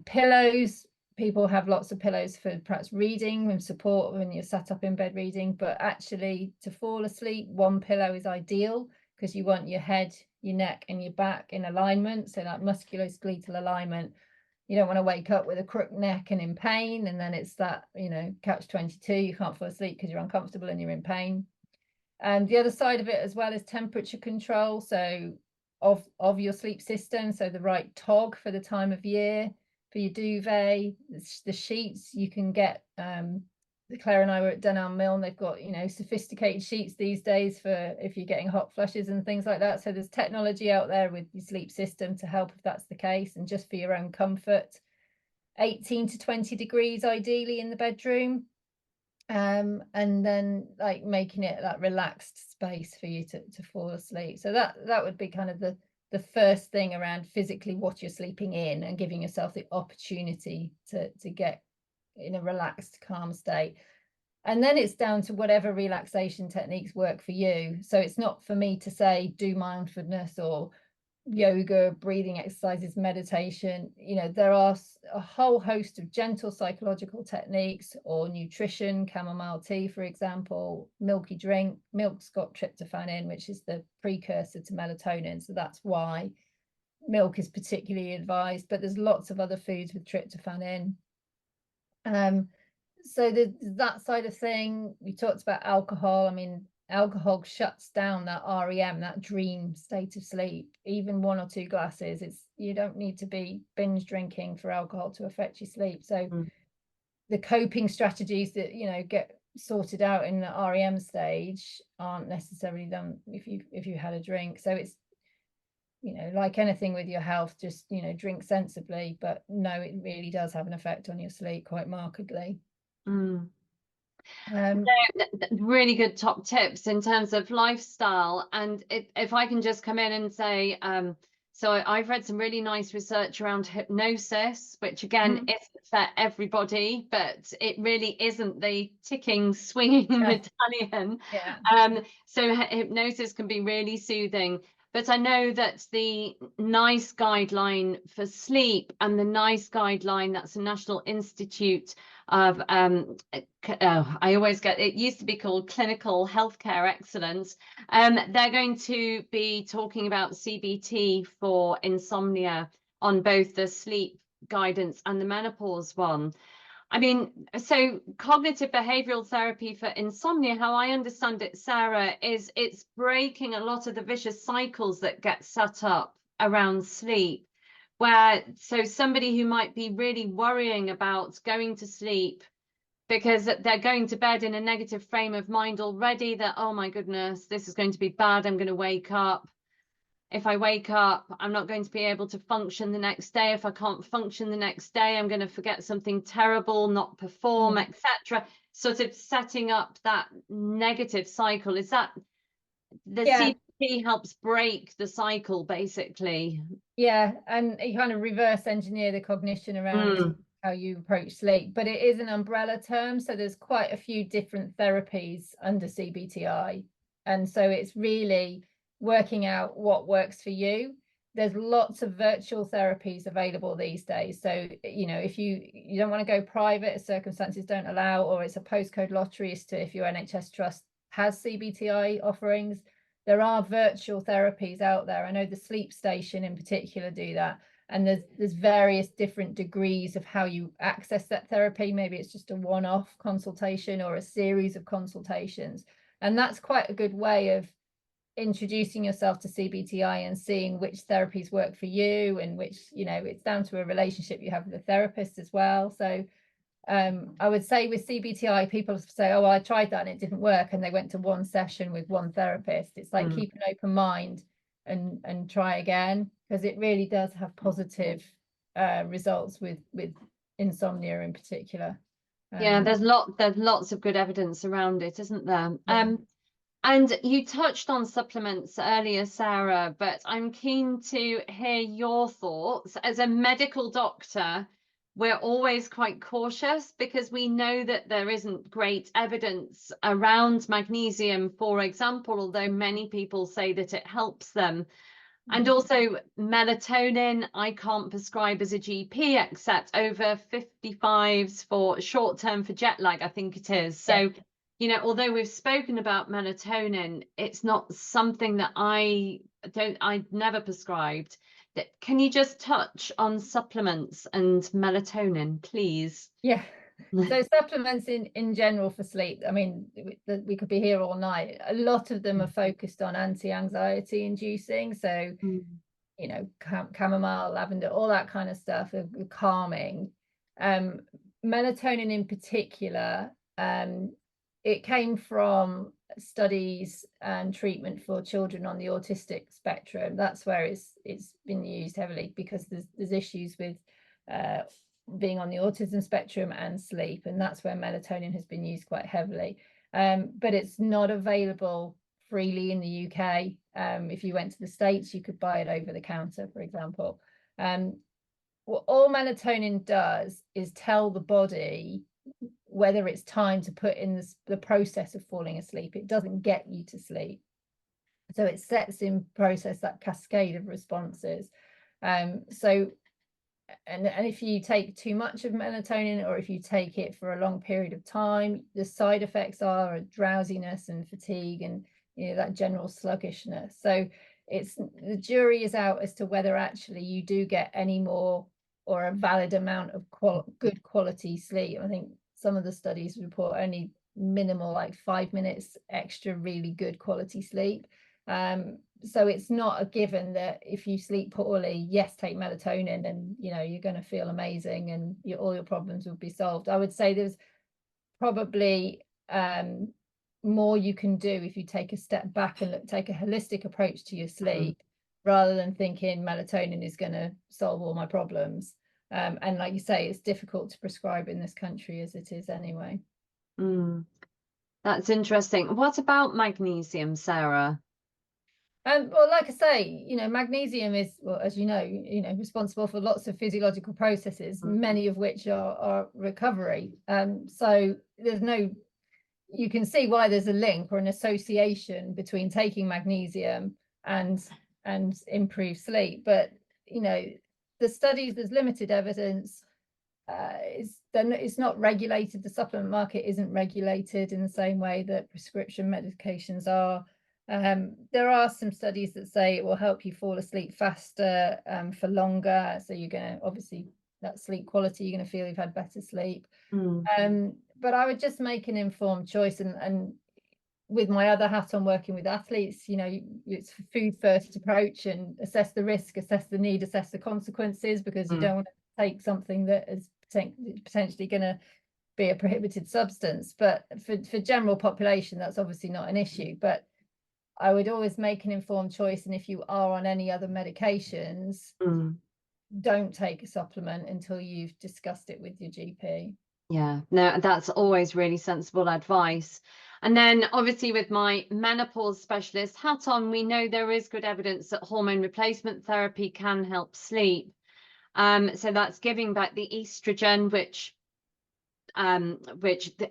Pillows, people have lots of pillows for perhaps reading and support when you're sat up in bed reading, but actually to fall asleep, one pillow is ideal because you want your head, your neck and your back in alignment. So that musculoskeletal alignment. You don't want to wake up with a crooked neck and in pain, and then it's that catch-22, you can't fall asleep because you're uncomfortable and you're in pain. And the other side of it as well is temperature control, so of your sleep system. So the right tog for the time of year, for your duvet, the sheets. You can get Claire and I were at Denham Mill, and they've got sophisticated sheets these days for if you're getting hot flushes and things like that. So there's technology out there with your sleep system to help if that's the case, and just for your own comfort. 18 to 20 degrees ideally in the bedroom, and then like making it that relaxed space for you to fall asleep. So that would be kind of the first thing around physically what you're sleeping in, and giving yourself the opportunity to get in a relaxed, calm state. And then it's down to whatever relaxation techniques work for you. So it's not for me to say do mindfulness or yoga, breathing exercises, meditation. There are a whole host of gentle psychological techniques, or nutrition, chamomile tea, for example, milky drink. Milk's got tryptophan in, which is the precursor to melatonin. So that's why milk is particularly advised, but there's lots of other foods with tryptophan in. So that side of thing. We talked about alcohol. I mean, alcohol shuts down that REM, that dream state of sleep. Even 1 or 2 glasses, you don't need to be binge drinking for alcohol to affect your sleep. So the coping strategies that get sorted out in the REM stage aren't necessarily done if you had a drink. So it's like anything with your health, just drink sensibly, but no, it really does have an effect on your sleep quite markedly. Really good top tips in terms of lifestyle. And if I can just come in and say, So I've read some really nice research around hypnosis, which again isn't for everybody, but it really isn't the ticking, swinging medallion. Yeah. So hypnosis can be really soothing. But I know that the NICE guideline for sleep and the NICE guideline, that's the National Institute of, I always get, it used to be called Clinical Healthcare Excellence. They're going to be talking about CBT for insomnia on both the sleep guidance and the menopause one. I mean, so cognitive behavioral therapy for insomnia, how I understand it, Sarah, is it's breaking a lot of the vicious cycles that get set up around sleep, where so somebody who might be really worrying about going to sleep because they're going to bed in a negative frame of mind already, that, oh my goodness, this is going to be bad, I'm going to wake up. If I wake up, I'm not going to be able to function the next day. If I can't function the next day, I'm going to forget something terrible, not perform, etc. Sort of setting up that negative cycle. Is that the CBT helps break the cycle, basically? Yeah, and you kind of reverse engineer the cognition around how you approach sleep, but it is an umbrella term, so there's quite a few different therapies under CBTI, and so it's really working out what works for you. There's lots of virtual therapies available these days, so you know, if you don't want to go private, if circumstances don't allow, or it's a postcode lottery as to if your NHS trust has CBTI offerings, there are virtual therapies out there. I know the Sleep Station in particular do that, and there's various different degrees of how you access that therapy. Maybe it's just a one-off consultation or a series of consultations, and that's quite a good way of introducing yourself to CBTI and seeing which therapies work for you, and which, you know, it's down to a relationship you have with the therapist as well. So I would say with CBTI, people say, oh, well, I tried that and it didn't work, and they went to one session with one therapist. It's like keep an open mind and try again, because it really does have positive results with insomnia in particular. Yeah, there's lots of good evidence around it, isn't there? And you touched on supplements earlier, Sarah, but I'm keen to hear your thoughts. As a medical doctor, we're always quite cautious because we know that there isn't great evidence around magnesium, for example, although many people say that it helps them. And also melatonin, I can't prescribe as a GP except over 55s for short term for jet lag, I think it is. So you know, although we've spoken about melatonin, it's not something that I never prescribed. Can you just touch on supplements and melatonin, please? Yeah. So supplements in general for sleep, I mean, we could be here all night. A lot of them are focused on anti-anxiety inducing. So, you know, chamomile, lavender, all that kind of stuff, calming. Melatonin in particular, it came from studies and treatment for children on the autistic spectrum. That's where it's been used heavily, because there's issues with being on the autism spectrum and sleep, and that's where melatonin has been used quite heavily. But it's not available freely in the UK. If you went to the States, you could buy it over the counter, for example. What all melatonin does is tell the body whether it's time to put in the process of falling asleep. It doesn't get you to sleep. So it sets in process that cascade of responses. So if you take too much of melatonin, or if you take it for a long period of time, the side effects are drowsiness and fatigue, and you know, that general sluggishness. So the jury is out as to whether actually you do get any more or a valid amount of good quality sleep. I think some of the studies report only minimal, like 5 minutes extra really good quality sleep. So it's not a given that if you sleep poorly, yes, take melatonin and you know, you're going to feel amazing and all your problems will be solved. I would say there's probably more you can do if you take a step back and take a holistic approach to your sleep, rather than thinking melatonin is going to solve all my problems. And like you say, it's difficult to prescribe in this country as it is anyway. That's interesting. What about magnesium, Sarah? Well, like I say, magnesium is, well, as you know, responsible for lots of physiological processes, many of which are recovery. So you can see why there's a link or an association between taking magnesium and improved sleep. But the studies, there's limited evidence. It's not regulated. The supplement market isn't regulated in the same way that prescription medications are. There are some studies that say it will help you fall asleep faster for longer. So you're going to, obviously, that sleep quality, you're going to feel you've had better sleep. But I would just make an informed choice. And with my other hat on, working with athletes, it's a food first approach, and assess the risk, assess the need, assess the consequences, because you don't want to take something that is potentially going to be a prohibited substance. But for general population, that's obviously not an issue. But I would always make an informed choice. And if you are on any other medications, don't take a supplement until you've discussed it with your GP. Yeah, no, that's always really sensible advice. And then obviously with my menopause specialist hat on, we know there is good evidence that hormone replacement therapy can help sleep. So that's giving back the estrogen, which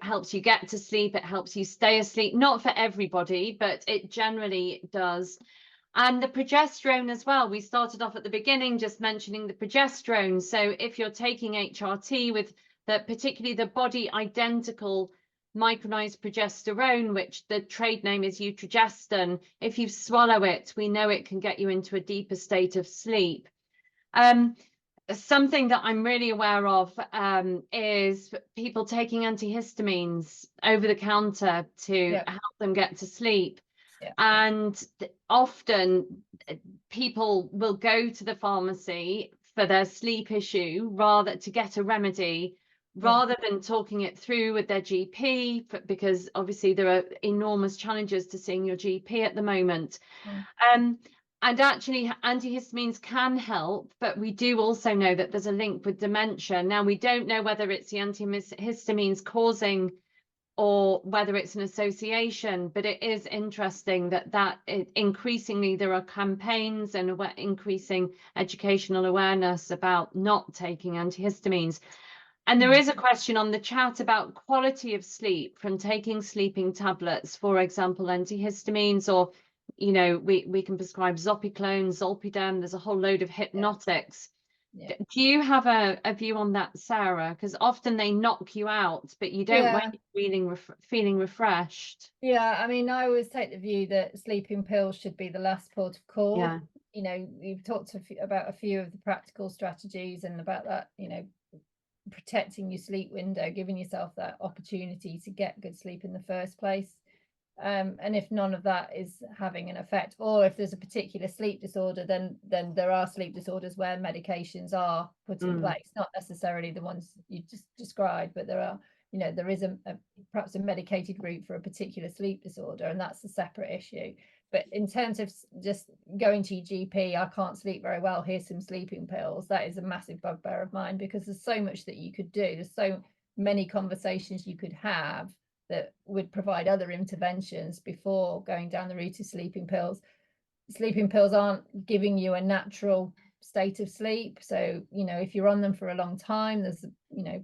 helps you get to sleep. It helps you stay asleep. Not for everybody, but it generally does. And the progesterone as well. We started off at the beginning just mentioning the progesterone. So if you're taking HRT with particularly the body identical micronized progesterone, which the trade name is Utrogestan, if you swallow it, we know it can get you into a deeper state of sleep. Something that I'm really aware of is people taking antihistamines over the counter to help them get to sleep. And often people will go to the pharmacy for their sleep issue to get a remedy, rather than talking it through with their GP, because obviously there are enormous challenges to seeing your GP at the moment. And actually antihistamines can help, but we do also know that there's a link with dementia. Now, we don't know whether it's the antihistamines causing or whether it's an association, but it is interesting that increasingly there are campaigns and increasing educational awareness about not taking antihistamines. And there is a question on the chat about quality of sleep from taking sleeping tablets, for example, antihistamines, or we can prescribe zopiclone, zolpidem. There's a whole load of hypnotics. Do you have a view on that, Sarah? Because often they knock you out, but you don't wake feeling refreshed. Yeah, I mean, I always take the view that sleeping pills should be the last port of call. You've talked about a few of the practical strategies and about that, protecting your sleep window, giving yourself that opportunity to get good sleep in the first place. And if none of that is having an effect, or if there's a particular sleep disorder, then there are sleep disorders where medications are put in place, not necessarily the ones you just described, but there are, there is perhaps a medicated route for a particular sleep disorder, and that's a separate issue. But in terms of just going to your GP, I can't sleep very well, here's some sleeping pills, that is a massive bugbear of mine, because there's so much that you could do. There's so many conversations you could have that would provide other interventions before going down the route of sleeping pills. Sleeping pills aren't giving you a natural state of sleep. So, if you're on them for a long time, there's,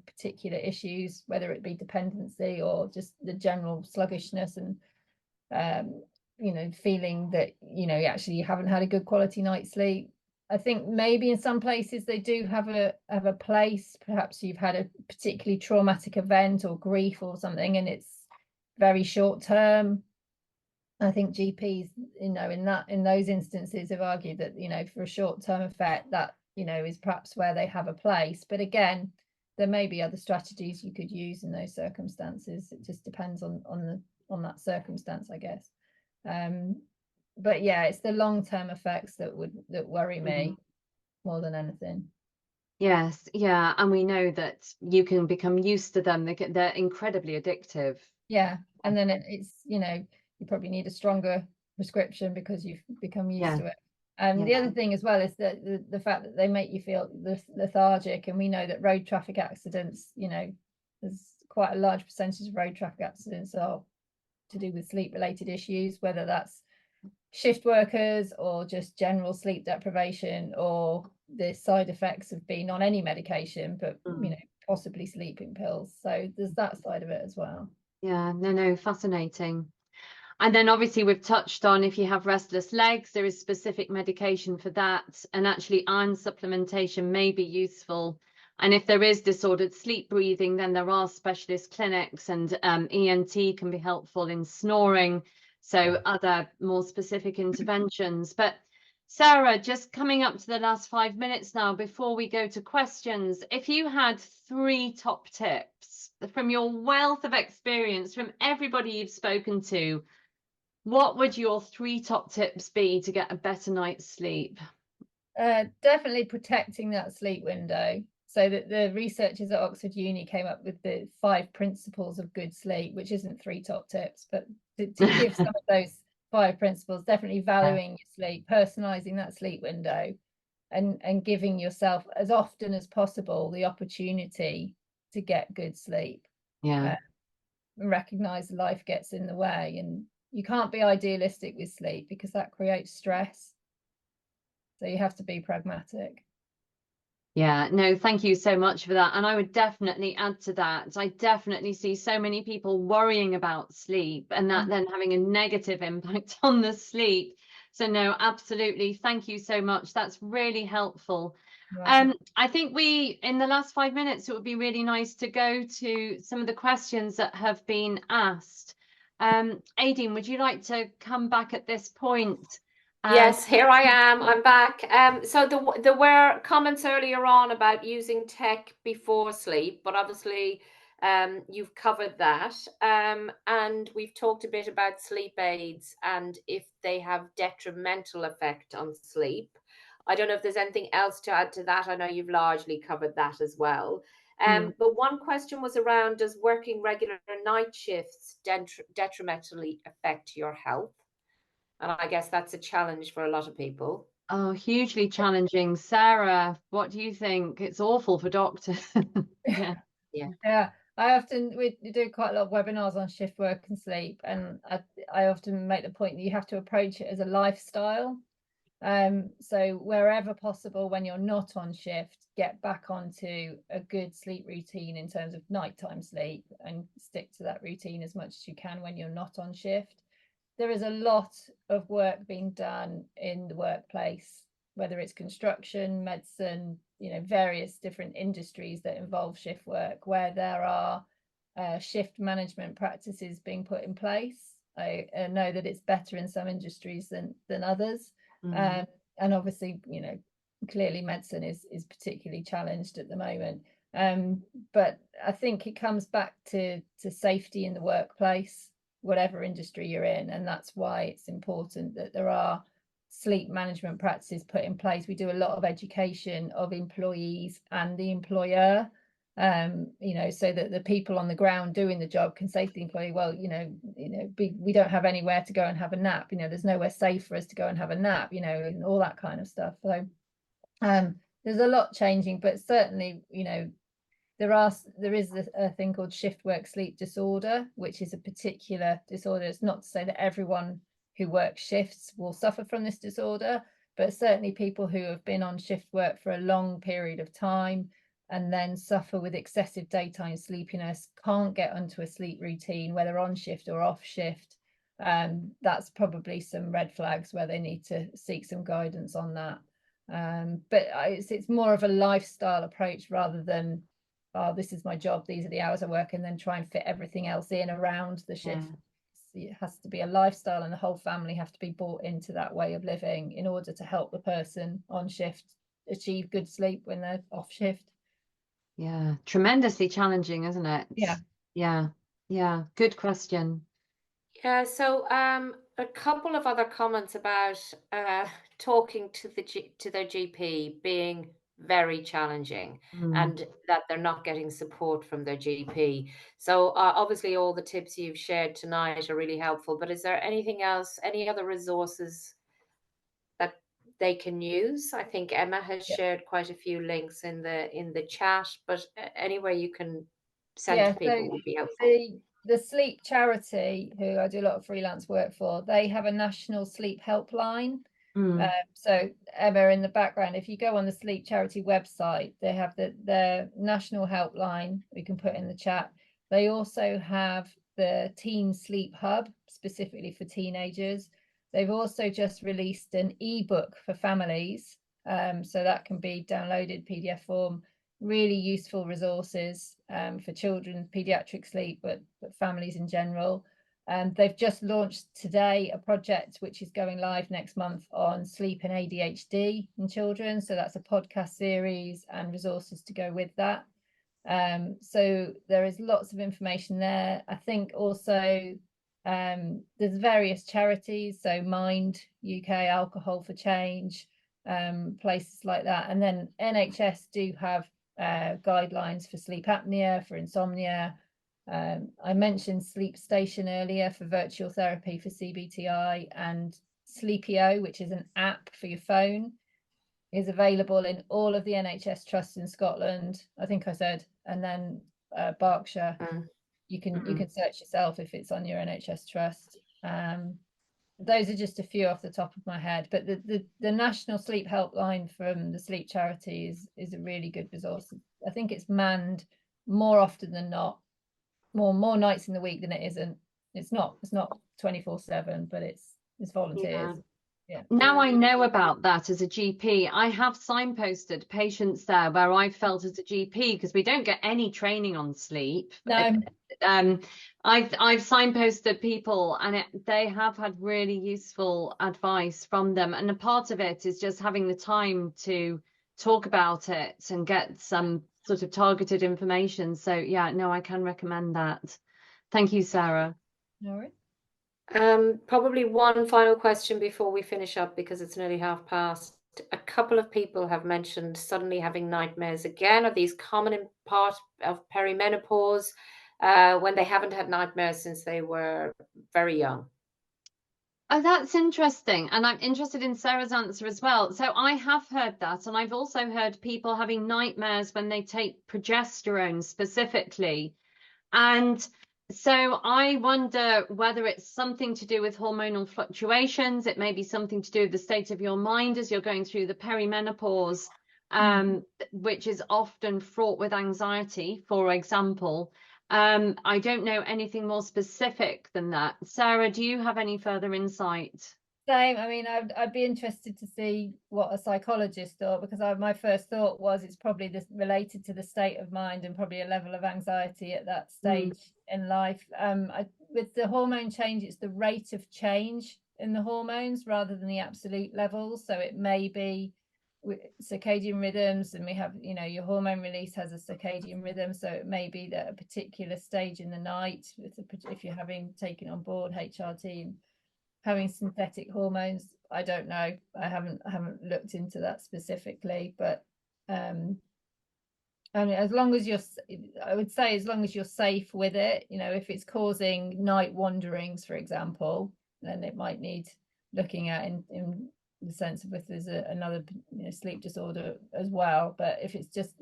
particular issues, whether it be dependency or just the general sluggishness and, feeling that, actually you haven't had a good quality night's sleep. I think maybe in some places they do have a place. Perhaps you've had a particularly traumatic event or grief or something, and it's very short term. I think GPs, in those instances have argued that, for a short term effect, that, is perhaps where they have a place. But again, there may be other strategies you could use in those circumstances. It just depends on that circumstance, I guess. But yeah, it's the long-term effects that worry me more than anything. Yes, yeah, and we know that you can become used to them. They're incredibly addictive. Yeah, and then it's you probably need a stronger prescription because you've become used to it. And the other thing as well is that the fact that they make you feel lethargic, and we know that road traffic accidents, there's quite a large percentage of road traffic accidents are to do with sleep related issues, whether that's shift workers or just general sleep deprivation, or the side effects of being on any medication, but possibly sleeping pills. So there's that side of it as well. Yeah, no, fascinating. And then obviously we've touched on, if you have restless legs, there is specific medication for that. And actually iron supplementation may be useful. And if there is disordered sleep breathing, then there are specialist clinics, and ENT can be helpful in snoring. So other more specific interventions. But Sarah, just coming up to the last 5 minutes now before we go to questions, if you had 3 top tips from your wealth of experience, from everybody you've spoken to, what would your 3 top tips be to get a better night's sleep? Definitely protecting that sleep window. So that the researchers at Oxford Uni came up with the 5 principles of good sleep, which isn't 3 top tips, but to give some of those 5 principles, definitely valuing your sleep, personalizing that sleep window, and giving yourself as often as possible the opportunity to get good sleep. Yeah. Recognize life gets in the way, and you can't be idealistic with sleep because that creates stress. So you have to be pragmatic. Yeah, no, thank you so much for that. And I would definitely add to that. I definitely see so many people worrying about sleep, and that then having a negative impact on the sleep. So no, absolutely. Thank you so much. That's really helpful. I think in the last 5 minutes, it would be really nice to go to some of the questions that have been asked. Aideen, would you like to come back at this point? Yes, here I am. I'm back. So there were comments earlier on about using tech before sleep, but obviously you've covered that. And we've talked a bit about sleep aids and if they have detrimental effect on sleep. I don't know if there's anything else to add to that. I know you've largely covered that as well. But one question was around, does working regular night shifts detrimentally affect your health? And I guess that's a challenge for a lot of people. Oh, hugely challenging. Sarah, what do you think? It's awful for doctors. Yeah. We do quite a lot of webinars on shift work and sleep, and I often make the point that you have to approach it as a lifestyle. So wherever possible, when you're not on shift, get back onto a good sleep routine in terms of nighttime sleep, and stick to that routine as much as you can when you're not on shift. There is a lot of work being done in the workplace, whether it's construction, medicine, various different industries that involve shift work, where there are shift management practices being put in place. I know that it's better in some industries than others. And obviously, clearly medicine is particularly challenged at the moment. But I think it comes back to safety in the workplace, whatever industry you're in, and that's why it's important that there are sleep management practices put in place. We do a lot of education of employees and the employer, so that the people on the ground doing the job can say to the employee, well, we don't have anywhere to go and have a nap, there's nowhere safe for us to go and have a nap, and all that kind of stuff. So there's a lot changing, but certainly, there is a thing called shift work sleep disorder, which is a particular disorder. It's not to say that everyone who works shifts will suffer from this disorder, but certainly people who have been on shift work for a long period of time and then suffer with excessive daytime sleepiness, can't get onto a sleep routine, whether on shift or off shift. That's probably some red flags where they need to seek some guidance on that. But it's more of a lifestyle approach rather than, oh, this is my job, these are the hours I work, and then try and fit everything else in around the shift. It has to be a lifestyle, and the whole family have to be bought into that way of living in order to help the person on shift achieve good sleep when they're off shift. Yeah, tremendously challenging, isn't it? Yeah. Good question. Yeah, so a couple of other comments about talking to their GP being very challenging, and that they're not getting support from their GP. So obviously all the tips you've shared tonight are really helpful, but is there anything else, any other resources that they can use? I think Emma has shared quite a few links in the chat, but anywhere you can send to people would be helpful. the sleep charity, who I do a lot of freelance work for, they have a national sleep helpline. So Emma, in the background, if you go on the sleep charity website, they have their national helpline we can put in the chat. They also have the Teen Sleep Hub, specifically for teenagers. They've also just released an ebook for families, so that can be downloaded PDF form. Really useful resources for children, pediatric sleep, but families in general. They've just launched today a project which is going live next month on sleep and ADHD in children. So that's a podcast series and resources to go with that. So there is lots of information there. I think also there's various charities, so Mind UK, Alcohol for Change, places like that. And then NHS do have guidelines for sleep apnea, for insomnia. I mentioned Sleep Station earlier for virtual therapy for CBTI, and Sleepio, which is an app for your phone, is available in all of the NHS trusts in Scotland, I think I said, and then Berkshire. You can search yourself if it's on your NHS trust. Those are just a few off the top of my head, but the National Sleep Helpline from the Sleep Charity is a really good resource. I think it's manned more often than not, more nights in the week than it isn't. It's not 24/7, but it's volunteers. Yeah. Now I know about that as a GP. I have signposted patients there where I felt as a GP, because we don't get any training on sleep. No. I've signposted people, and they have had really useful advice from them. And a part of it is just having the time to talk about it and get some sort of targeted information. So yeah, no, I can recommend that. Thank you, Sarah. All right. Probably one final question before we finish up, because it's nearly past. A couple of people have mentioned suddenly having nightmares again. Are these common in part of perimenopause when they haven't had nightmares since they were very young? Oh, that's interesting. And I'm interested in Sarah's answer as well. So I have heard that. And I've also heard people having nightmares when they take progesterone specifically. And so I wonder whether it's something to do with hormonal fluctuations. It may be something to do with the state of your mind as you're going through the perimenopause, which is often fraught with anxiety, for example. I don't know anything more specific than that. Sarah, do you have any further insight? Same. I mean, I'd be interested to see what a psychologist thought, because my first thought was it's probably related to the state of mind and probably a level of anxiety at that stage in life. With the hormone change, it's the rate of change in the hormones rather than the absolute levels. So it may be circadian rhythms, and we have, your hormone release has a circadian rhythm. So it may be that a particular stage in the night, if you're having taken on board HRT and having synthetic hormones, I don't know. I haven't looked into that specifically, but I mean, as long as you're safe with it, if it's causing night wanderings, for example, then it might need looking at in the sense of if there's another sleep disorder as well. But if it's just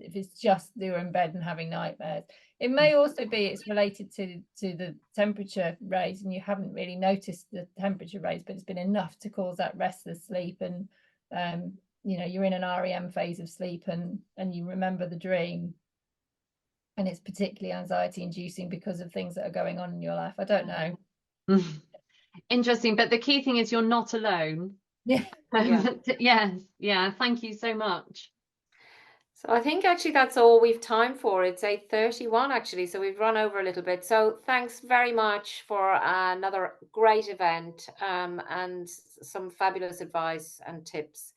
you're in bed and having nightmares, it may also be it's related to the temperature raise, and you haven't really noticed the temperature raise, but it's been enough to cause that restless sleep, and you're in an REM phase of sleep, and you remember the dream, and it's particularly anxiety inducing because of things that are going on in your life. I don't know. Interesting, but the key thing is you're not alone. Yeah. Yeah. Thank you so much. So I think actually that's all we've time for. It's 8:31 actually, so we've run over a little bit. So thanks very much for another great event and some fabulous advice and tips.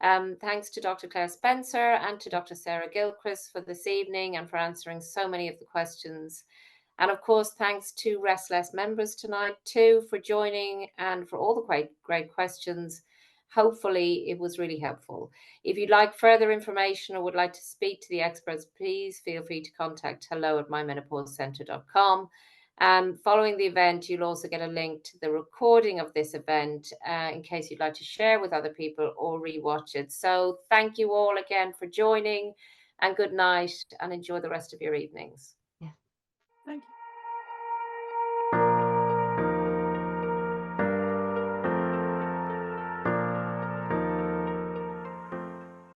Thanks to Dr. Clare Spencer and to Dr. Sarah Gilchrist for this evening and for answering so many of the questions. And of course, thanks to Restless members tonight too for joining and for all the great questions. Hopefully it was really helpful. If you'd like further information or would like to speak to the experts, please feel free to contact hello@mymenopausecentre.com. Following the event, you'll also get a link to the recording of this event in case you'd like to share with other people or rewatch it. So thank you all again for joining, and good night, and enjoy the rest of your evenings. Yeah. Thank you.